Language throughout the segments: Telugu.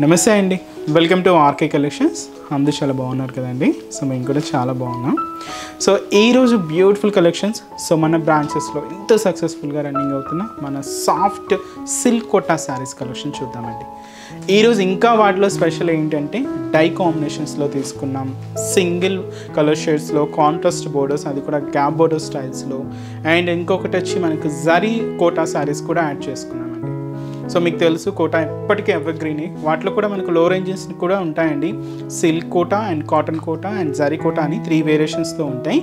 నమస్తే అండి, వెల్కమ్ టు ఆర్కే కలెక్షన్స్. అందరూ చాలా బాగున్నారు కదండి. సో మేము కూడా చాలా బాగున్నాం. సో ఈరోజు బ్యూటిఫుల్ కలెక్షన్స్. సో మన బ్రాంచెస్లో ఎంతో సక్సెస్ఫుల్గా రన్నింగ్ అవుతున్న మన soft silk Kota sarees collection చూద్దామండి. ఈరోజు ఇంకా వాటిలో స్పెషల్ ఏంటంటే డై కాంబినేషన్స్లో తీసుకున్నాం, సింగిల్ కలర్ షేడ్స్లో కాంట్రాస్ట్ బోర్డర్స్, అది కూడా గ్యాప్ బోర్డర్ స్టైల్స్లో, అండ్ ఇంకొకటి వచ్చి మనకు జరీ కోటా శారీస్ కూడా యాడ్ చేసుకున్నామండి. సో మీకు తెలుసు కోటా ఎప్పటికీ ఎవర్ గ్రీన్. వాటిలో కూడా మనకు లో రేంజెస్ కూడా ఉంటాయండి. Silk Kota and cotton Kota and zari Kota అని 3 వేరియేషన్స్తో ఉంటాయి.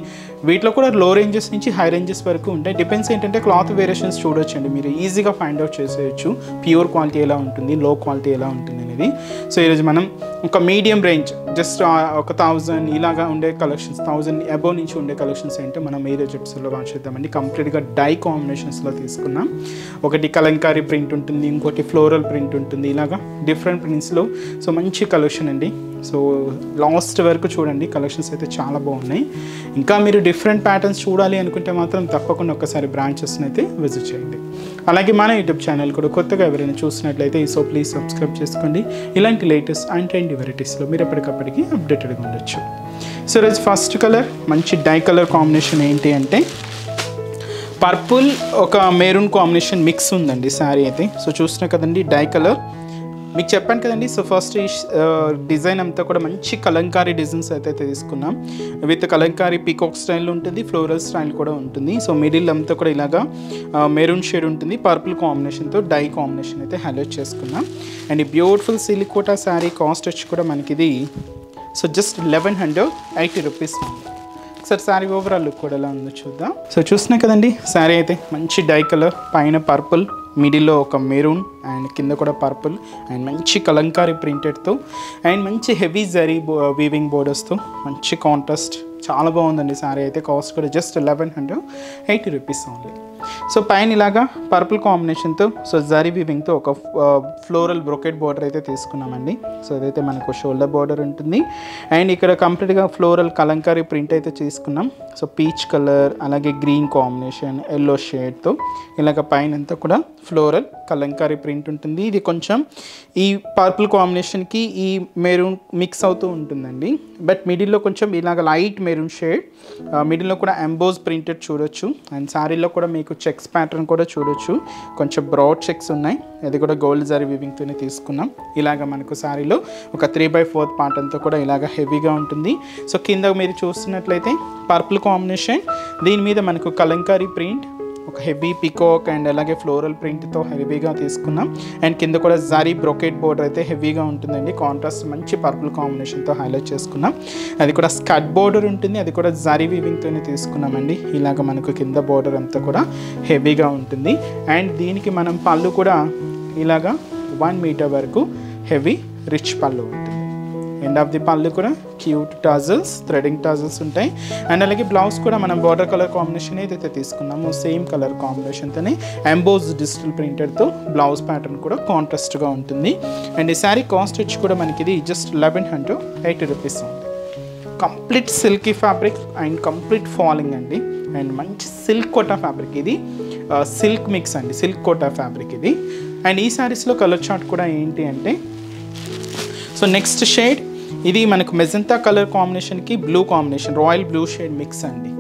వీటిలో కూడా లో రేంజెస్ నుంచి హై రేంజెస్ వరకు ఉంటాయి. డిపెండ్స్ ఏంటంటే క్లాత్ వేరియేషన్స్ చూడొచ్చండి, మీరు ఈజీగా ఫైండ్ అవుట్ చేసేయచ్చు ప్యూర్ క్వాలిటీ ఎలా ఉంటుంది, లో క్వాలిటీ ఎలా ఉంటుంది అనేది. సో ఈరోజు మనం ఒక మీడియం రేంజ్, జస్ట్ ఒక 1000 ఇలాగా ఉండే కలెక్షన్స్, 1000 అబోవ్ నుంచి ఉండే కలెక్షన్స్ ఏంటో మనం ఈరోజు ఎపిసోడ్లో వాచ్ చేద్దామండి. కంప్లీట్గా డై కాంబినేషన్స్లో తీసుకున్నాం. ఒకటి కలంకారీ ప్రింట్ ఉంటుంది, ఇంకోటి ఫ్లోరల్ ప్రింట్ ఉంటుంది, ఇలాగా డిఫరెంట్ ప్రింట్స్లో. సో మంచి కలెక్షన్ అండి. సో లాస్ట్ వరకు చూడండి, కలెక్షన్స్ అయితే చాలా బాగున్నాయి. ఇంకా మీరు డిఫరెంట్ ప్యాటర్న్స్ చూడాలి అనుకుంటే మాత్రం తప్పకుండా ఒకసారి బ్రాంచెస్ని అయితే విజిట్ చేయండి. అలాగే మన యూట్యూబ్ ఛానల్ కూడా కొత్తగా ఎవరైనా చూసినట్లయితే సో ప్లీజ్ సబ్స్క్రైబ్ చేసుకోండి. ఇలాంటి లేటెస్ట్ అండ్ ట్రెండీ వెరైటీస్లో మీరు ఎప్పటికప్పటికి అప్డేటెడ్గా ఉండొచ్చు. సో ఈరోజు ఫస్ట్ కలర్ మంచి డై కలర్ కాంబినేషన్ ఏంటి అంటే పర్పుల్ ఒక మెరూన్ కాంబినేషన్ మిక్స్ ఉందండి శారీ అయితే. సో చూసినా కదండి డై కలర్ మీకు చెప్పాను కదండి. సో ఫస్ట్ డిజైన్ అంతా కూడా మంచి కలంకారీ డిజైన్స్ అయితే తీసుకున్నాం. విత్ కలంకారీ పీకాక్ స్టైల్ ఉంటుంది, ఫ్లోరల్ స్టైల్ కూడా ఉంటుంది. సో మిడిల్ అంతా కూడా ఇలాగా మెరూన్ షేడ్ ఉంటుంది, పర్పుల్ కాంబినేషన్తో డై కాంబినేషన్ అయితే హైలైట్ చేసుకున్నాం. అండ్ ఈ beautiful silk Kota sari cost వచ్చి కూడా మనకి ఇది సో జస్ట్ 1180 రూపీస్ ఉంది. సార్ శారీ ఓవరాల్ లుక్ కూడా ఎలా ఉందో చూద్దాం. సో చూసినా కదండి శారీ అయితే మంచి డై కలర్, పైన పర్పుల్, మిడిల్లో ఒక మెరూన్ అండ్ కింద కూడా పర్పుల్ అండ్ మంచి కలంకారీ ప్రింటెడ్తో అండ్ మంచి హెవీ జరీ వీవింగ్ బోర్డర్స్తో మంచి కాంట్రాస్ట్, చాలా బాగుందండి శారీ అయితే. కాస్ట్ కూడా జస్ట్ 1180 రూపీస్ ఓన్లీ. సో పైన ఇలాగా పర్పుల్ కాంబినేషన్తో సో జరీ వీవింగ్తో ఒక ఫ్లోరల్ బ్రొకెట్ బార్డర్ అయితే తీసుకున్నామండి. సో అదైతే మనకు షోల్డర్ బార్డర్ ఉంటుంది. అండ్ ఇక్కడ కంప్లీట్గా ఫ్లోరల్ కలంకారీ ప్రింట్ అయితే తీసుకున్నాం. సో పీచ్ కలర్, అలాగే గ్రీన్ కాంబినేషన్, ఎల్లో షేడ్తో ఇలాగ పైన అంతా కూడా ఫ్లోరల్ కలంకారీ ప్రింట్ ఉంటుంది. ఇది కొంచెం ఈ పర్పుల్ కాంబినేషన్కి ఈ మెరూన్ మిక్స్ అవుతూ ఉంటుందండి. బట్ మిడిల్లో కొంచెం ఇలాగ లైట్ మెరూన్ షేడ్, మిడిల్లో కూడా ఎంబోజ్ ప్రింటెడ్ చూడొచ్చు. అండ్ శారీలో కూడా మీకు చెక్స్ ప్యాటర్న్ కూడా చూడొచ్చు, కొంచెం బ్రాడ్ చెక్స్ ఉన్నాయి. అది కూడా గోల్డ్ జరీ వీవింగ్తోనే తీసుకున్నాం. ఇలాగ మనకు శారీలో ఒక 3/4 పార్ట్ అంతా కూడా ఇలాగ హెవీగా ఉంటుంది. సో కింద మీరు చూస్తున్నట్లయితే పర్పుల్ కాంబినేషన్, దీని మీద మనకు కలంకారీ ప్రింట్, ఒక హెవీ పికాక్ అండ్ అలాగే ఫ్లోరల్ ప్రింట్తో హెవీగా తీసుకున్నాం. అండ్ కింద కూడా జరీ బ్రొకెట్ బోర్డర్ అయితే హెవీగా ఉంటుందండి. కాంట్రాస్ట్ మంచి పర్పుల్ కాంబినేషన్తో హైలైట్ చేసుకున్నాం. అది కూడా స్కర్ట్ బోర్డర్ ఉంటుంది, అది కూడా జరీ వీవింగ్తోనే తీసుకున్నామండి. ఇలాగ మనకు కింద బోర్డర్ అంతా కూడా హెవీగా ఉంటుంది. అండ్ దీనికి మనం పళ్ళు కూడా ఇలాగా 1 మీటర్ వరకు హెవీ రిచ్ పళ్ళు ఉంటుంది. ఎండ్ ఆఫ్ ది పళ్ళు కూడా క్యూట్ టాజల్స్, థ్రెడింగ్ టాజల్స్ ఉంటాయి. అండ్ అలాగే బ్లౌజ్ కూడా మనం బార్డర్ కలర్ కాంబినేషన్ ఏదైతే తీసుకున్నామో సేమ్ కలర్ కాంబినేషన్తోనే ఎంబోజ్ డిజిటల్ ప్రింటెడ్తో బ్లౌజ్ ప్యాటర్న్ కూడా కాంట్రాస్ట్గా ఉంటుంది. అండ్ ఈ శారీ కాస్ట్ వచ్చి కూడా మనకి ఇది జస్ట్ 1180 రూపీస్ ఉంది. Complete silky fabric and complete falling అండి. అండ్ మంచి సిల్క్ కోటా ఫ్యాబ్రిక్, ఇది సిల్క్ మిక్స్ అండి, సిల్క్ కోటా ఫ్యాబ్రిక్ ఇది. అండ్ ఈ శారీస్లో కలర్ చార్ట్ కూడా ఏంటి అంటే సో నెక్స్ట్ షేడ్ ఇది మనకు మెజంతా కలర్ కాంబినేషన్కి blue combination, royal blue shade mix అండి.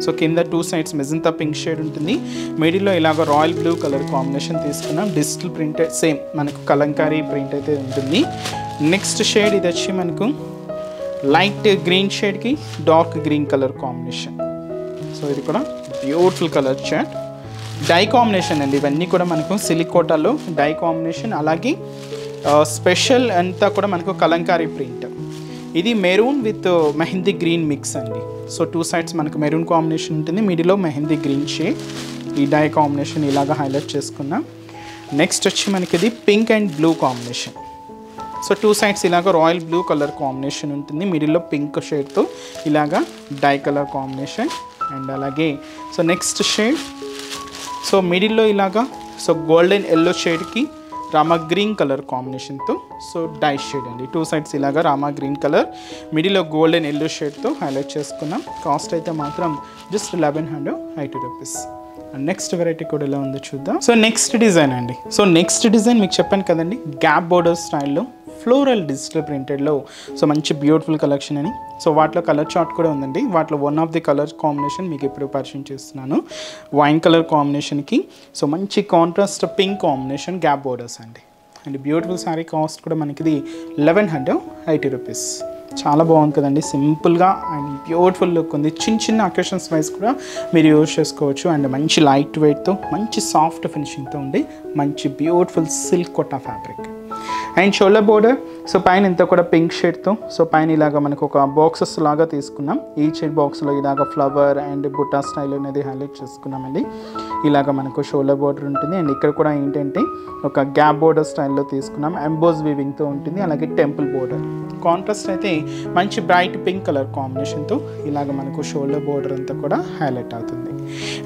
సో కింద 2 సైడ్స్ మెజంతా పింక్ షేడ్ ఉంటుంది, మిడిల్లో ఇలాగ రాయల్ బ్లూ కలర్ కాంబినేషన్ తీసుకున్నాం. డిజిటల్ ప్రింట్ సేమ్ మనకు కలంకారీ ప్రింట్ అయితే ఉంటుంది. నెక్స్ట్ షేడ్ ఇది వచ్చి మనకు లైట్ గ్రీన్ షేడ్కి dark green colour combination. So ఇది కూడా beautiful colour chart, dye combination అండి. ఇవన్నీ కూడా మనకు సిల్క్ కోటాలో డై కాంబినేషన్. అలాగే స్పెషల్ అంతా కూడా మనకు కలంకారీ ప్రింట్. ఇది maroon with mehndi green mix అండి. సో 2 సైడ్స్ మనకు మెరూన్ కాంబినేషన్ ఉంటుంది, మిడిలో మెహందీ గ్రీన్ షేడ్. ఈ డై కాంబినేషన్ ఇలాగా హైలైట్ చేసుకున్నాం. నెక్స్ట్ వచ్చి మనకి ఇది pink and blue combination. So 2 sides ఇలాగ రాయల్ బ్లూ కలర్ కాంబినేషన్ ఉంటుంది, మిడిల్లో పింక్ షేడ్తో ఇలాగా డై కలర్ కాంబినేషన్. అండ్ అలాగే సో నెక్స్ట్ షేడ్ సో మిడిల్లో ఇలాగా సో గోల్డెన్ ఎల్లో షేడ్కి రామా గ్రీన్ కలర్ కాంబినేషన్తో సో డై షేడ్ అండి. 2 సైడ్స్ ఇలాగా రామా గ్రీన్ కలర్, మిడిల్లో గోల్డెన్ ఎల్లో షేడ్తో హైలైట్ చేసుకున్నాం. కాస్ట్ అయితే మాత్రం జస్ట్ 1180 రూపీస్. నెక్స్ట్ వెరైటీ కూడా ఎలా ఉందో చూద్దాం. సో నెక్స్ట్ డిజైన్ అండి. సో నెక్స్ట్ డిజైన్ మీకు చెప్పాను కదండి, గ్యాప్ బోర్డర్ స్టైల్లో ఫ్లోరల్ డిజిటల్ ప్రింటెడ్లో సో మంచి బ్యూటిఫుల్ కలెక్షన్ అని. సో వాటిలో కలర్ చార్ట్ కూడా ఉందండి. వాటిలో one of the colour combination మీకు ఇప్పుడు పరిచయం చేస్తున్నాను. వైన్ కలర్ కాంబినేషన్కి సో మంచి contrast pink combination gap borders అండి. అండ్ బ్యూటిఫుల్ శారీ కాస్ట్ కూడా మనకి ఇది 1180 రూపీస్. చాలా బాగుంది కదండి, సింపుల్గా అండ్ బ్యూటిఫుల్ లుక్ ఉంది. చిన్న చిన్న అకేషన్స్ వైజ్ కూడా మీరు యూజ్ చేసుకోవచ్చు. అండ్ మంచి లైట్ వెయిట్తో మంచి సాఫ్ట్ ఫినిషింగ్తో ఉండి మంచి బ్యూటిఫుల్ సిల్క్ కొట్టా fabric and shoulder border. So పైన ఇంత కూడా పింక్ షేడ్తో సో పైన ఇలాగ మనకు ఒక బాక్సెస్ లాగా తీసుకున్నాం. ఈ షేడ్ బాక్స్లో ఇలాగ ఫ్లవర్ అండ్ బుట్టా స్టైల్ అనేది హైలైట్ చేసుకున్నామండి. ఇలాగ మనకు షోల్డర్ బోర్డర్ ఉంటుంది. అండ్ ఇక్కడ కూడా ఏంటంటే ఒక గ్యాప్ బోర్డర్ స్టైల్లో తీసుకున్నాం. ఎంబోస్ వీవింగ్తో ఉంటుంది. అలాగే టెంపుల్ బోర్డర్ కాంట్రాస్ట్ అయితే మంచి బ్రైట్ పింక్ కలర్ కాంబినేషన్తో ఇలాగ మనకు షోల్డర్ బోర్డర్ అంతా కూడా హైలైట్ అవుతుంది.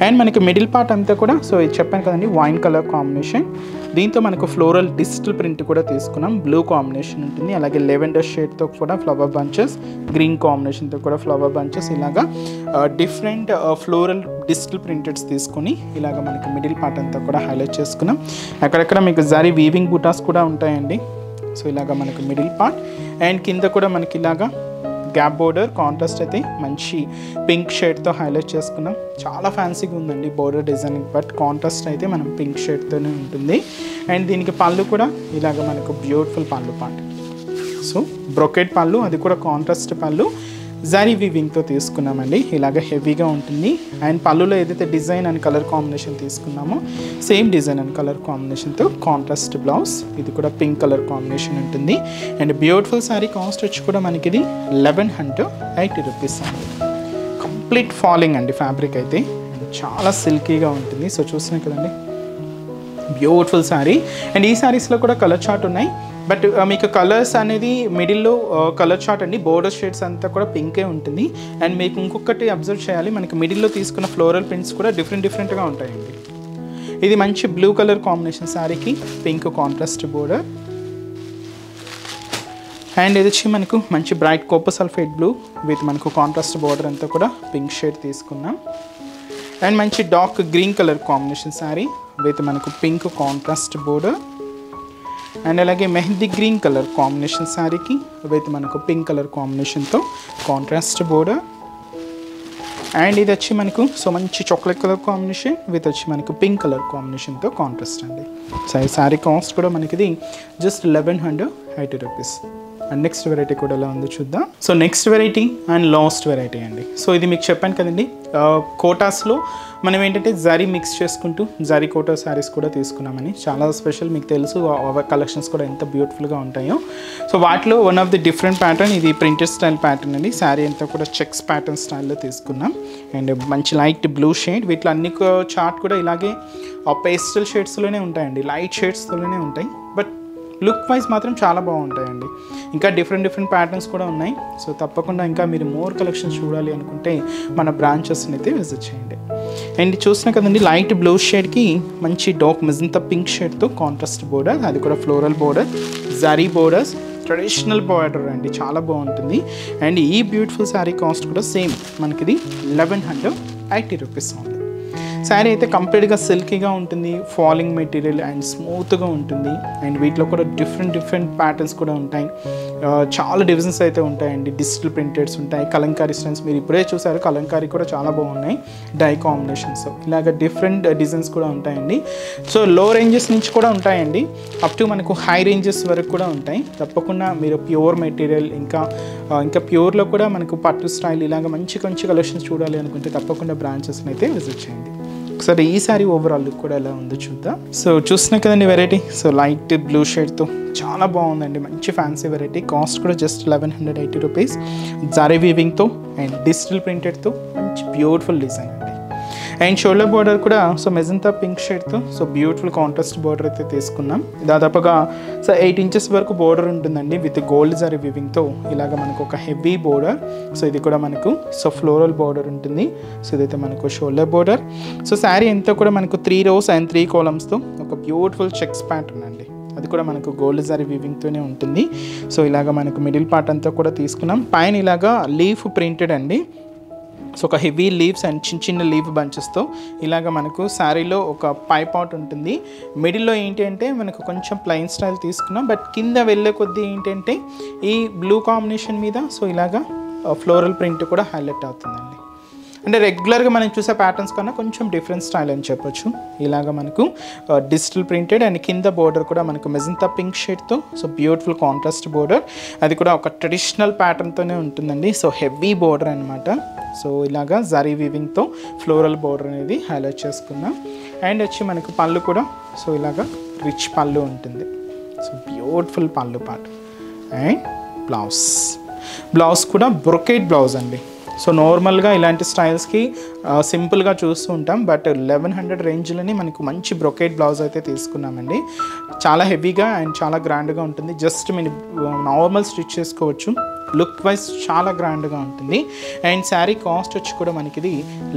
అండ్ మనకి మిడిల్ పార్ట్ అంతా కూడా సో ఇది చెప్పాను కదండి వైన్ కలర్ కాంబినేషన్. దీంతో మనకు ఫ్లోరల్ డిజిటల్ ప్రింట్ కూడా తీసుకున్నాం. బ్లూ కాంబినేషన్ ఉంటుంది. అలాగే లెవెండర్ షేడ్తో కూడా ఫ్లవర్ బంచెస్, గ్రీన్ కాంబినేషన్తో కూడా ఫ్లవర్ బంచెస్, ఇలాగా డిఫరెంట్ ఫ్లోరల్ డిజిటల్ ప్రింటెడ్స్ తీసుకొని ఇలాగ మనకి మిడిల్ పార్ట్ అంతా కూడా హైలైట్ చేసుకున్నాం. అక్కడక్కడ మీకు జరీ వీవింగ్ బుటాస్ కూడా ఉంటాయండి. సో ఇలాగ మనకు మిడిల్ పార్ట్ అండ్ కింద కూడా మనకి ఇలాగా గ్యాప్ బోర్డర్ కాంట్రాస్ట్ అయితే మంచి పింక్ షేడ్తో హైలైట్ చేసుకున్నాం. చాలా ఫ్యాన్సీగా ఉందండి బోర్డర్ డిజైనింగ్, బట్ కాంట్రాస్ట్ అయితే మనం పింక్ షేడ్తోనే ఉంటుంది. అండ్ దీనికి పళ్ళు కూడా ఇలాగ మనకు beautiful pallu part. So brocade పళ్ళు, అది కూడా కాంట్రాస్ట్ పళ్ళు జరీ వీవింగ్తో తీసుకున్నామండి. ఇలాగ హెవీగా ఉంటుంది. అండ్ పళ్ళులో ఏదైతే డిజైన్ అండ్ కలర్ కాంబినేషన్ తీసుకున్నామో సేమ్ డిజైన్ అండ్ కలర్ కాంబినేషన్తో కాంట్రాస్ట్ బ్లౌజ్, ఇది కూడా పింక్ కలర్ కాంబినేషన్ ఉంటుంది. అండ్ బ్యూటిఫుల్ శారీ కాస్ట్ వచ్చి కూడా మనకి ఇది 1180 రూపీస్ అండి. కంప్లీట్ ఫాలింగ్ అండి ఫ్యాబ్రిక్ అయితే, చాలా సిల్కీగా ఉంటుంది. సో చూస్తున్నాం కదండి బ్యూటిఫుల్ శారీ. అండ్ ఈ శారీస్లో కూడా కలర్ చార్ట్ ఉన్నాయి. బట్ మీకు కలర్స్ అనేది మిడిల్లో కలర్ చార్ట్ అండి. బోర్డర్ షేడ్స్ అంతా కూడా పింకే ఉంటుంది. అండ్ మీకు ఇంకొకటి అబ్జర్వ్ చేయాలి, మనకి మిడిల్లో తీసుకున్న ఫ్లోరల్ ప్రింట్స్ కూడా డిఫరెంట్గా ఉంటాయండి. ఇది మంచి బ్లూ కలర్ కాంబినేషన్ శారీకి పింక్ కాంట్రాస్ట్ బోర్డర్. అండ్ ఇది వచ్చి మనకు మంచి bright Cooper sulphate blue with మనకు కాంట్రాస్ట్ బోర్డర్ అంతా కూడా పింక్ షేడ్ తీసుకున్నాం. అండ్ మంచి dark green colour combination sari with మనకు పింక్ కాంట్రాస్ట్ బోర్డర్. అండ్ అలాగే మెహందీ గ్రీన్ కలర్ కాంబినేషన్ శారీకి విత్ మనకు పింక్ కలర్ కాంబినేషన్తో కాంట్రాస్ట్ బోర్డర్. అండ్ ఇది వచ్చి మనకు సో మంచి చాక్లెట్ కలర్ కాంబినేషన్ విత్ వచ్చి మనకు పింక్ కలర్ కాంబినేషన్తో కాంట్రాస్ట్ అండి. సో ఈ శారీ కాస్ట్ కూడా మనకి ఇది just 1180 rupees. And next variety కూడా ఎలా ఉందో చూద్దాం. So next variety and last variety అండి. సో ఇది మీకు చెప్పాను కదండి, కోటాస్లో మనం ఏంటంటే జరీ మిక్స్ చేసుకుంటూ జరీ కోటా శారీస్ కూడా తీసుకున్నామని. చాలా స్పెషల్, మీకు తెలుసు కలెక్షన్స్ కూడా ఎంత బ్యూటిఫుల్గా ఉంటాయో. సో వాటిలో one of the different pattern ఇది ప్రింటెడ్ స్టైల్ ప్యాటర్న్ అండి. శారీ అంతా కూడా చెక్స్ ప్యాటర్న్ స్టైల్లో తీసుకున్నాం. అండ్ మంచి లైట్ బ్లూ షేడ్, వీటిలో అన్ని చార్ట్ కూడా ఇలాగే పేస్టల్ షేడ్స్లోనే ఉంటాయండి, లైట్ షేడ్స్తోనే ఉంటాయి. బట్ లుక్ వైజ్ మాత్రం చాలా బాగుంటాయండి. ఇంకా డిఫరెంట్ ప్యాటర్న్స్ కూడా ఉన్నాయి. సో తప్పకుండా ఇంకా మీరు మోర్ కలెక్షన్స్ చూడాలి అనుకుంటే మన బ్రాంచెస్ని అయితే విజిట్ చేయండి. అండ్ చూసినా కదండి లైట్ బ్లూ షేడ్కి మంచి డార్క్ మెజంతా పింక్ షేడ్తో కాంట్రాస్ట్ బోర్డర్, అది కూడా floral border, zari borders, traditional border అండి, చాలా బాగుంటుంది. అండ్ ఈ బ్యూటిఫుల్ శారీ కాస్ట్ కూడా సేమ్ మనకి ఇది 1180 రూపీస్ ఉంది. శారీ అయితే కంప్లీట్గా సిల్కీగా ఉంటుంది, ఫాలింగ్ మెటీరియల్ అండ్ స్మూత్గా ఉంటుంది. అండ్ వీటిలో కూడా డిఫరెంట్ ప్యాటర్న్స్ కూడా ఉంటాయి. చాలా డివిజన్స్ అయితే ఉంటాయండి. డిజిటల్ ప్రింటెడ్స్ ఉంటాయి, కలంకారీ స్టైల్స్ మీరు ఇప్పుడే చూసారు, కలంకారీ కూడా చాలా బాగున్నాయి, డై కాంబినేషన్స్, ఇలాగ డిఫరెంట్ డిజైన్స్ కూడా ఉంటాయండి. సో లో రేంజెస్ నుంచి కూడా ఉంటాయండి, అప్ టు మనకు హై రేంజెస్ వరకు కూడా ఉంటాయి. తప్పకుండా మీరు ప్యూర్ మెటీరియల్ ఇంకా ప్యూర్లో కూడా మనకు పట్టు స్టైల్ ఇలాగ మంచి కలెక్షన్స్ చూడాలి అనుకుంటే తప్పకుండా బ్రాంచెస్ని అయితే విజిట్ చేయండి. ఒకసారి ఈ సారీ ఓవరాల్ లుక్ కూడా ఎలా ఉందో చూద్దాం. సో చూస్తున్నా కదండి వెరైటీ, సో లైట్ బ్లూ షేడ్తో చాలా బాగుందండి, మంచి ఫ్యాన్సీ వెరైటీ. కాస్ట్ కూడా జస్ట్ 1180 రూపీస్. జరీ వీవింగ్తో అండ్ డిజిటల్ ప్రింటెడ్తో మంచి బ్యూటిఫుల్ డిజైన్ అండి. అండ్ షోల్డర్ బార్డర్ కూడా సో మెజంతా పింక్ షేడ్తో సో బ్యూటిఫుల్ కాంట్రాస్ట్ బార్డర్ అయితే తీసుకున్నాం. దాదాపుగా సో 8 ఇంచెస్ వరకు బార్డర్ ఉంటుందండి విత్ గోల్డ్ జరీ వీవింగ్తో. ఇలాగ మనకు ఒక హెవీ బార్డర్. సో ఇది కూడా మనకు సో ఫ్లోరల్ బార్డర్ ఉంటుంది. సో ఇదైతే మనకు షోల్డర్ బార్డర్. సో శారీ అంతా కూడా మనకు 3 rows అండ్ 3 columnsతో ఒక బ్యూటిఫుల్ చెక్స్ ప్యాటర్న్ అండి, అది కూడా మనకు గోల్డ్ జరీ వీవింగ్తోనే ఉంటుంది. సో ఇలాగ మనకు మిడిల్ పార్ట్ అంతా కూడా తీసుకున్నాం. పైన ఇలాగా లీఫ్ ప్రింటెడ్ అండి, సో ఒక హెవీ లీవ్స్ అండ్ చిన్న చిన్న లీవ్ బంచెస్తో ఇలాగ మనకు శారీలో ఒక పై పార్ట్ ఉంటుంది. మిడిల్లో ఏంటి అంటే మనకు కొంచెం ప్లెయిన్ స్టైల్ తీసుకున్నాం, బట్ కింద వెళ్ళే కొద్దీ ఏంటంటే ఈ బ్లూ కాంబినేషన్ మీద సో ఇలాగా ఫ్లోరల్ ప్రింట్ కూడా హైలైట్ అవుతుందండి. అంటే రెగ్యులర్గా మనం చూసే ప్యాటర్న్స్ కన్నా కొంచెం డిఫరెంట్ స్టైల్ అని చెప్పొచ్చు. ఇలాగ మనకు డిజిటల్ ప్రింటెడ్ అండ్ కింద బోర్డర్ కూడా మనకు మెజంతా పింక్ షేడ్తో సో బ్యూటిఫుల్ కాంట్రాస్ట్ బోర్డర్, అది కూడా ఒక ట్రెడిషనల్ ప్యాటర్న్తోనే ఉంటుందండి. సో హెవీ బోర్డర్ అనమాట. సో ఇలాగా జరీ వీవింగ్తో ఫ్లోరల్ బోర్డర్ అనేది హైలైట్ చేసుకున్నాం. అండ్ వచ్చి మనకు పళ్ళు కూడా సో ఇలాగా రిచ్ పళ్ళు ఉంటుంది. So beautiful pallu part. And blouse కూడా బ్రొకేట్ బ్లౌజ్ అండి. సో నార్మల్గా ఇలాంటి స్టైల్స్కి సింపుల్గా చూస్తూ ఉంటాం, బట్ 1100 రేంజ్లోని మనకు మంచి బ్రొకేట్ బ్లౌజ్ అయితే తీసుకున్నామండి. చాలా హెవీగా అండ్ చాలా గ్రాండ్గా ఉంటుంది. జస్ట్ మీరు నార్మల్ స్టిచ్ చేసుకోవచ్చు. లుక్ వైజ్ చాలా గ్రాండ్గా ఉంటుంది. అండ్ శారీ కాస్ట్ వచ్చి కూడా మనకి ఇది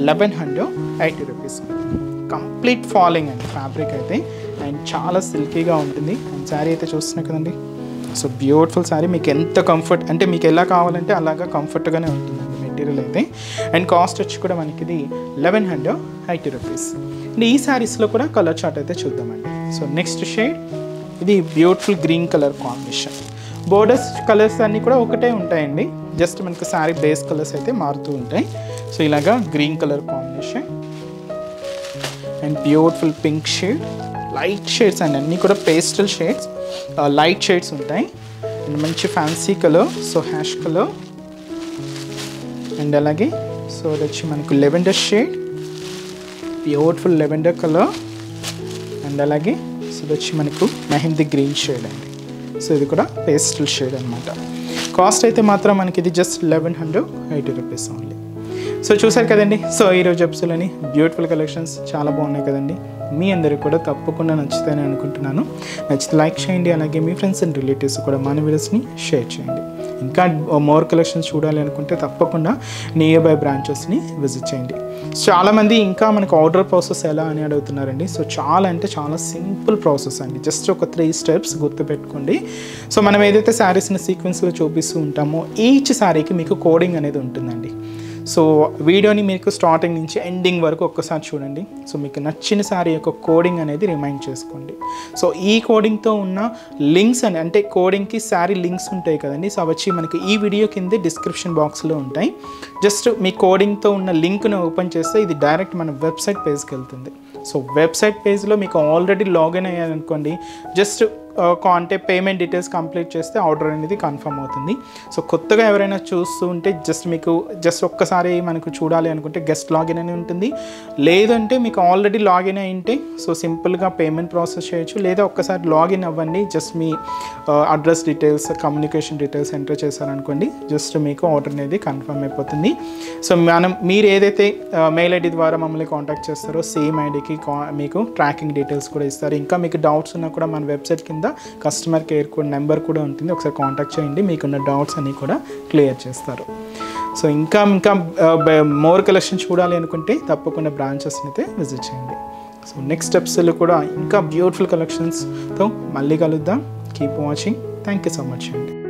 1180 రూపీస్. కంప్లీట్ ఫాలింగ్ అండి ఫ్యాబ్రిక్ అయితే, అండ్ చాలా సిల్కీగా ఉంటుంది. అండ్ శారీ అయితే చూస్తున్నాయి కదండి. సో బ్యూటిఫుల్ శారీ, మీకు ఎంత కంఫర్ట్ అంటే మీకు ఎలా కావాలంటే అలాగా కంఫర్ట్గానే ఉంటుందండి మెటీరియల్ అయితే. అండ్ కాస్ట్ వచ్చి కూడా మనకి ఇది 1180 రూపీస్. అండ్ ఈ శారీస్లో కూడా కలర్ చార్ట్ అయితే చూద్దామండి. సో నెక్స్ట్ షేడ్ ఇది beautiful green colour combination. Borders colours అన్నీ కూడా ఒకటే ఉంటాయండి, జస్ట్ మనకు శారీ బేస్ కలర్స్ అయితే మారుతూ ఉంటాయి. సో ఇలాగా green colour combination and beautiful pink shade, light shades అండి, అన్నీ కూడా పేస్టల్ షేడ్స్, లైట్ షేడ్స్ ఉంటాయి. అండ్ మంచి fancy colour, so ash colour. And అలాగే సో అది వచ్చి మనకు lavender shade, beautiful lavender colour. And అలాగే సో ఇది వచ్చి మనకు మెహందీ గ్రీన్ షేడ్ అండి. సో ఇది కూడా పేస్టల్ షేడ్ అనమాట. కాస్ట్ అయితే మాత్రం మనకి ఇది జస్ట్ 1180 రూపీస్ ఓన్లీ. సో చూసారు కదండి. సో ఈరోజు ఎపిసోడ్లోని బ్యూటిఫుల్ కలెక్షన్స్ చాలా బాగున్నాయి కదండి. మీ అందరికీ కూడా తప్పకుండా నచ్చుతాయని అనుకుంటున్నాను. నచ్చితే లైక్ చేయండి, అలాగే మీ ఫ్రెండ్స్ అండ్ రిలేటివ్స్ కూడా మన వీడియోస్ని షేర్ చేయండి. ఇంకా మోర్ కలెక్షన్స్ చూడాలి అనుకుంటే తప్పకుండా నియర్ బై బ్రాంచెస్ని విజిట్ చేయండి. చాలామంది ఇంకా మనకు ఆర్డర్ ప్రాసెస్ ఎలా అని అడుగుతున్నారండి. సో చాలా అంటే చాలా సింపుల్ ప్రాసెస్ అండి, జస్ట్ ఒక 3 స్టెప్స్ గుర్తుపెట్టుకోండి. సో మనం ఏదైతే శారీస్ని సీక్వెన్స్లో చూపిస్తూ ఉంటామో ఈచ్ శారీకి మీకు కోడింగ్ అనేది ఉంటుందండి. సో వీడియోని మీకు స్టార్టింగ్ నుంచి ఎండింగ్ వరకు ఒక్కసారి చూడండి. సో మీకు నచ్చిన శారీ యొక్క కోడింగ్ అనేది రిమైండ్ చేసుకోండి. సో ఈ కోడింగ్తో ఉన్న లింక్స్ అని అంటే కోడింగ్కి శారీ లింక్స్ ఉంటాయి కదండి. సో వచ్చి మనకి ఈ వీడియో కింద డిస్క్రిప్షన్ బాక్స్లో ఉంటాయి. జస్ట్ మీ కోడింగ్తో ఉన్న లింక్ను ఓపెన్ చేస్తే ఇది డైరెక్ట్ మన వెబ్సైట్ పేజ్కి వెళ్తుంది. సో వెబ్సైట్ పేజ్లో మీకు ఆల్రెడీ లాగిన్ అయ్యారనుకోండి, జస్ట్ అంటే పేమెంట్ డీటెయిల్స్ కంప్లీట్ చేస్తే ఆర్డర్ అనేది కన్ఫర్మ్ అవుతుంది. సో కొత్తగా ఎవరైనా చూస్తూ ఉంటే జస్ట్ ఒక్కసారి మనకు చూడాలి అనుకుంటే గెస్ట్ లాగిన్ అని ఉంటుంది. లేదంటే మీకు ఆల్రెడీ లాగిన్ అయి ఉంటే సో సింపుల్గా పేమెంట్ ప్రాసెస్ చేయొచ్చు. లేదా ఒక్కసారి లాగిన్ అవ్వండి, జస్ట్ మీ address details, communication details enter చేశారనుకోండి, జస్ట్ మీకు ఆర్డర్ అనేది కన్ఫర్మ్ అయిపోతుంది. సో మీరు ఏదైతే మెయిల్ ఐడి ద్వారా మమ్మల్ని కాంటాక్ట్ చేస్తారో సేమ్ ఐడికి మీకు ట్రాకింగ్ డీటెయిల్స్ కూడా ఇస్తారు. ఇంకా మీకు డౌట్స్ ఉన్నా కూడా మన వెబ్సైట్ కింద కస్టమర్ కేర్ కోడ్ నెంబర్ కూడా ఉంటుంది, ఒకసారి కాంటాక్ట్ చేయండి, మీకున్న డౌట్స్ అన్నీ కూడా క్లియర్ చేస్తారు. సో ఇంకా మోర్ కలెక్షన్ చూడాలి అనుకుంటే తప్పకుండా బ్రాంచెస్ని అయితే విజిట్ చేయండి. సో నెక్స్ట్ ఎపిసోడ్లో కూడా ఇంకా బ్యూటిఫుల్ కలెక్షన్స్తో మళ్ళీ కలుద్దాం. Keep watching. Thank you so much అండి.